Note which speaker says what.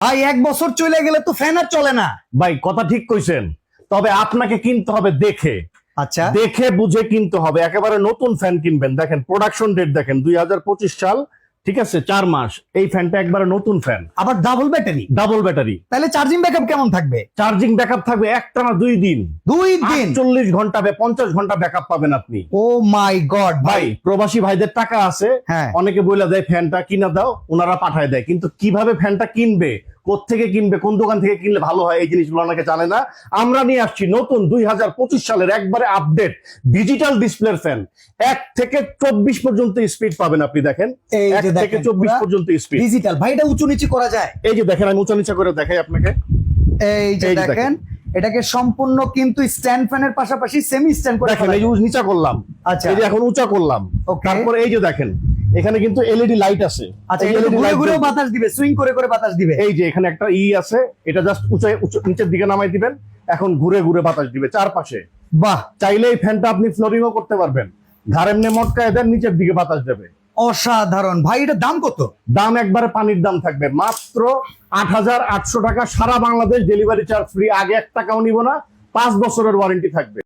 Speaker 1: ভাই 1 বছর চলে গেলে তো ফ্যান আর চলে না।
Speaker 2: ভাই কথা ঠিক কইছেন, তবে আপনাকে কিনতে হবে দেখে,
Speaker 1: আচ্ছা,
Speaker 2: দেখে বুঝে কিনতে হবে। একেবারে নতুন ফ্যান কিনবেন, দেখেন প্রোডাকশন ডেট দেখেন 2025 সাল, ঠিক আছে, 4 মাস। এই ফ্যানটা একবারে নতুন ফ্যান,
Speaker 1: আবার ডাবল ব্যাটারি।
Speaker 2: Double battery.
Speaker 1: তাহলে চার্জিং ব্যাকআপ কেমন থাকবে?
Speaker 2: চার্জিং ব্যাকআপ থাকবে একটানা 2 দিন,
Speaker 1: 2 দিন,
Speaker 2: 40 ঘন্টা 50 ঘন্টা ব্যাকআপ পাবেন আপনি।
Speaker 1: ও মাই গড
Speaker 2: ভাই প্রবাসী ভাইদের টাকা আছে,
Speaker 1: হ্যাঁ।
Speaker 2: অনেকে বলে দেয় ফ্যানটা কিনা দাও, ওনারা পাঠায় দেয়, কিন্তু কিভাবে ফ্যানটা কিনবে, কোত্থেকে কিনবে, কোন দোকান থেকে কিনলে ভালো হয়, এই জিনিসগুলো অনেকে জানে না। আমরা নিয়ে আসছি নতুন 2025 সালের একবারে আপডেট ডিজিটাল ডিসপ্লের ফ্যান। 1 থেকে 24 পর্যন্ত স্পিড পাবেন আপনি, দেখেন
Speaker 1: এই
Speaker 2: 1
Speaker 1: যে
Speaker 2: থেকে
Speaker 1: দেখেন
Speaker 2: 24 পর্যন্ত স্পিড।
Speaker 1: ডিজিটাল। ভাই এটা উঁচু নিচু করা যায়?
Speaker 2: এই যে দেখেন, আমি উঁচা নিচা করে দেখাই আপনাকে।
Speaker 1: এই যে
Speaker 2: এই যে
Speaker 1: দেখেন, এটাকে সম্পূর্ণ কিন্তু স্ট্যান্ড ফ্যানের পাশাপাশি সেমি স্ট্যান্ড করে
Speaker 2: দেখেন,
Speaker 1: ফেলা
Speaker 2: এই যে
Speaker 1: যায়।
Speaker 2: নিচা করলাম,
Speaker 1: আচ্ছা।
Speaker 2: এই যে এখন উঁচা করলাম।
Speaker 1: Okay.
Speaker 2: তারপরে এই যে দেখেন, এখানে কিন্তু এলইডি লাইট আছে।
Speaker 1: আচ্ছা,
Speaker 2: এই
Speaker 1: এটা তো
Speaker 2: LED
Speaker 1: ঘুরে
Speaker 2: লাইট
Speaker 1: ঘুরেও
Speaker 2: জ্বলবে।
Speaker 1: বাতাস দিবে, সুইং করে করে বাতাস দিবে।
Speaker 2: এই যে এখানে একটা আছে, এটা জাস্ট নিচের দিকে নামাই দিবেন, এখন ঘুরে ঘুরে বাতাস দিবে চারপাশে।
Speaker 1: বাহ,
Speaker 2: চাইলে এই ফ্যানটা আপনি ফ্লোরিংও করতে পারবেন, ঘাড় এমনি মটকায় দেন, নিচের দিকে বাতাস দেবে।
Speaker 1: অসাধারণ। ভাই এটা দাম কত?
Speaker 2: দাম একবারে পানির দাম থাকবে, মাত্র 8,800 টাকা। সারা বাংলাদেশ ডেলিভারি চার্জ ফ্রি, আগে 1 টাকাও নিব না, 5 বছরের ওয়ারেন্টি থাকবে।